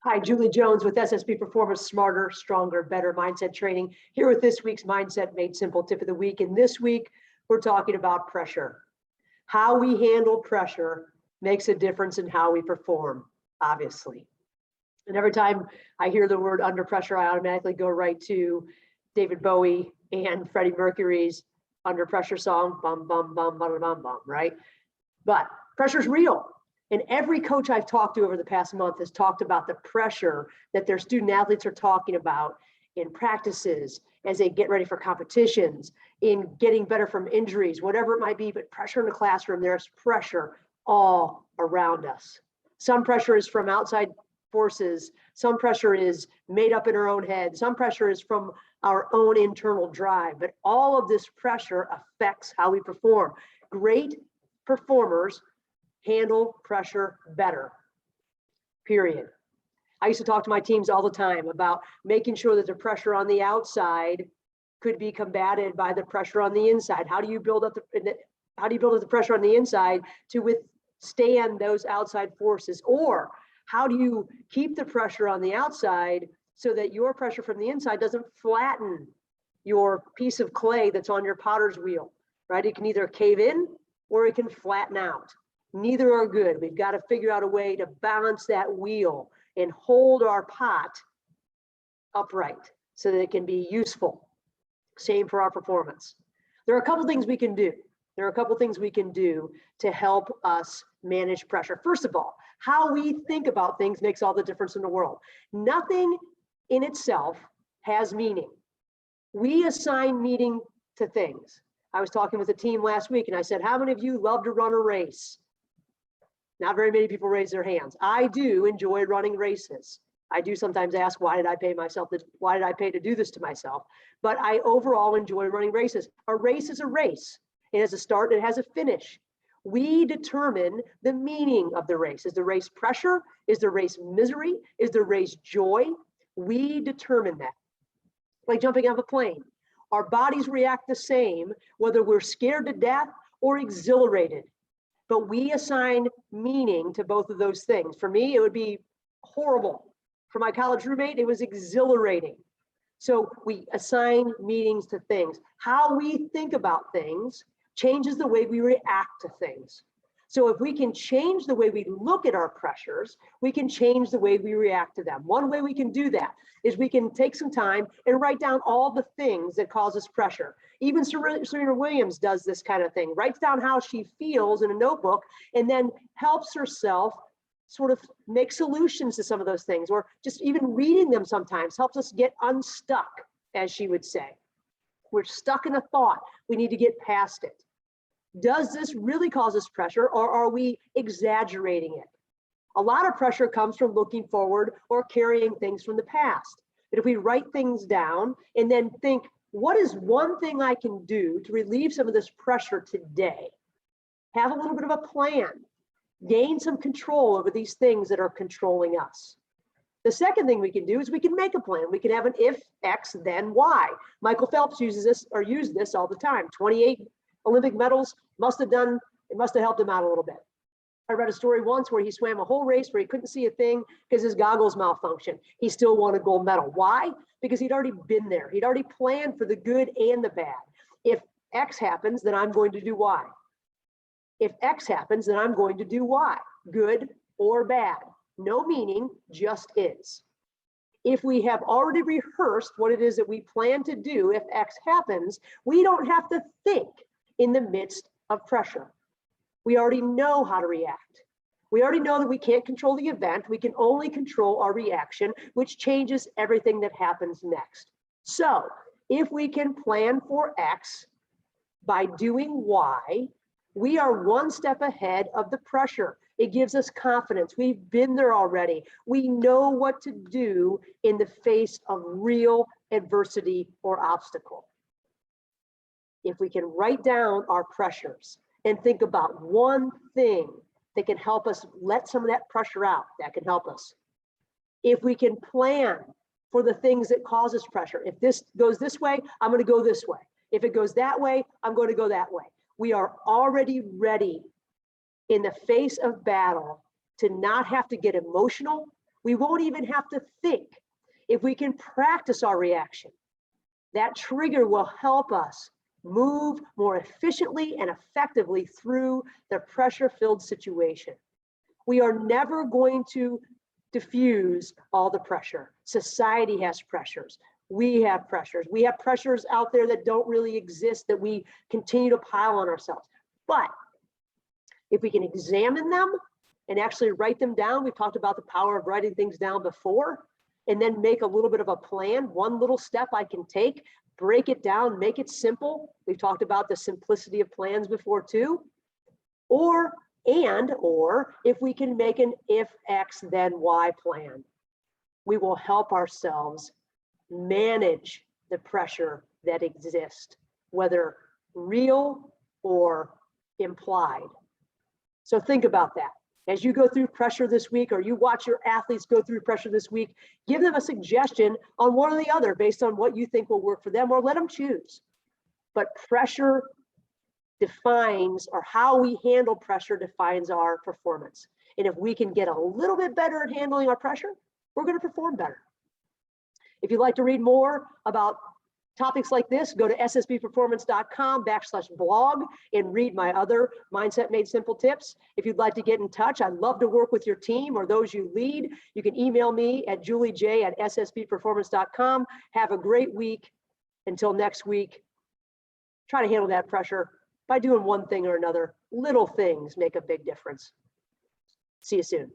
Hi, Julie Jones with SSP Performance, Smarter, Stronger, Better Mindset Training, here with this week's Mindset Made Simple Tip of the Week. And this week, we're talking about pressure. How we handle pressure makes a difference in how we perform, obviously. And every time I hear the word under pressure, I automatically go right to David Bowie and Freddie Mercury's Under Pressure song, bum, bum, bum, bum, bum, bum, right? But pressure's real. And every coach I've talked to over the past month has talked about the pressure that their student athletes are talking about in practices, as they get ready for competitions, in getting better from injuries, whatever it might be, but pressure in the classroom, there's pressure all around us. Some pressure is from outside forces. Some pressure is made up in our own head. Some pressure is from our own internal drive, but all of this pressure affects how we perform. Great performers handle pressure better, period. I used to talk to my teams all the time about making sure that the pressure on the outside could be combated by the pressure on the inside. How do you build up the pressure on the inside to withstand those outside forces? Or how do you keep the pressure on the outside so that your pressure from the inside doesn't flatten your piece of clay that's on your potter's wheel, right? It can either cave in or it can flatten out. Neither are good. We've got to figure out a way to balance that wheel and hold our pot upright so that it can be useful. Same for our performance. There are a couple things we can do. To help us manage pressure. First of all, how we think about things makes all the difference in the world. Nothing in itself has meaning. We assign meaning to things. I was talking with a team last week and I said, how many of you love to run a race? Not very many people raise their hands. I do enjoy running races. I do sometimes ask, why did I pay to do this to myself? But I overall enjoy running races. A race is a race. It has a start, it has a finish. We determine the meaning of the race. Is the race pressure? Is the race misery? Is the race joy? We determine that. Like jumping out of a plane. Our bodies react the same, whether we're scared to death or exhilarated. But we assign meaning to both of those things. For me, it would be horrible. For my college roommate, it was exhilarating. So we assign meanings to things. How we think about things changes the way we react to things. So if we can change the way we look at our pressures, we can change the way we react to them. One way we can do that is we can take some time and write down all the things that cause us pressure. Even Serena Williams does this kind of thing, writes down how she feels in a notebook and then helps herself sort of make solutions to some of those things, or just even reading them sometimes helps us get unstuck, as she would say. We're stuck in a thought. We need to get past it. Does this really cause us pressure, or are we exaggerating it? A lot of pressure comes from looking forward or carrying things from the past. But if we write things down and then think, what is one thing I can do to relieve some of this pressure today? Have a little bit of a plan. Gain some control over these things that are controlling us. The second thing we can do is we can make a plan. We can have an if X, then Y. Michael Phelps used this all the time. 28 Olympic medals, must have helped him out a little bit. I read a story once where he swam a whole race where he couldn't see a thing because his goggles malfunctioned. He still won a gold medal. Why? Because he'd already been there. He'd already planned for the good and the bad. If X happens, then I'm going to do Y. If X happens, then I'm going to do Y, good or bad. No meaning, just is. If we have already rehearsed what it is that we plan to do if X happens, we don't have to think in the midst of pressure. We already know how to react. We already know that we can't control the event. We can only control our reaction, which changes everything that happens next. So if we can plan for X by doing Y, we are one step ahead of the pressure. It gives us confidence. We've been there already. We know what to do in the face of real adversity or obstacle. If we can write down our pressures and think about one thing that can help us let some of that pressure out, that can help us. If we can plan for the things that cause us pressure, if this goes this way, I'm going to go this way. If it goes that way, I'm going to go that way. We are already ready in the face of battle to not have to get emotional. We won't even have to think. If we can practice our reaction, that trigger will help us move more efficiently and effectively through the pressure-filled situation. We are never going to diffuse all the pressure. Society has pressures. We have pressures. We have pressures out there that don't really exist that we continue to pile on ourselves. But if we can examine them and actually write them down, we've talked about the power of writing things down before, and then make a little bit of a plan, one little step I can take, break it down, make it simple. We've talked about the simplicity of plans before too. Or if we can make an if X then Y plan, we will help ourselves manage the pressure that exists, whether real or implied. So think about that. As you go through pressure this week, or you watch your athletes go through pressure this week, give them a suggestion on one or the other based on what you think will work for them, or let them choose. But pressure defines, or how we handle pressure defines our performance. And if we can get a little bit better at handling our pressure, we're going to perform better. If you'd like to read more about topics like this, go to ssbperformance.com/blog and read my other Mindset Made Simple tips. If you'd like to get in touch, I'd love to work with your team or those you lead. You can email me at juliej@ssbperformance.com. Have a great week. Until next week, try to handle that pressure by doing one thing or another. Little things make a big difference. See you soon.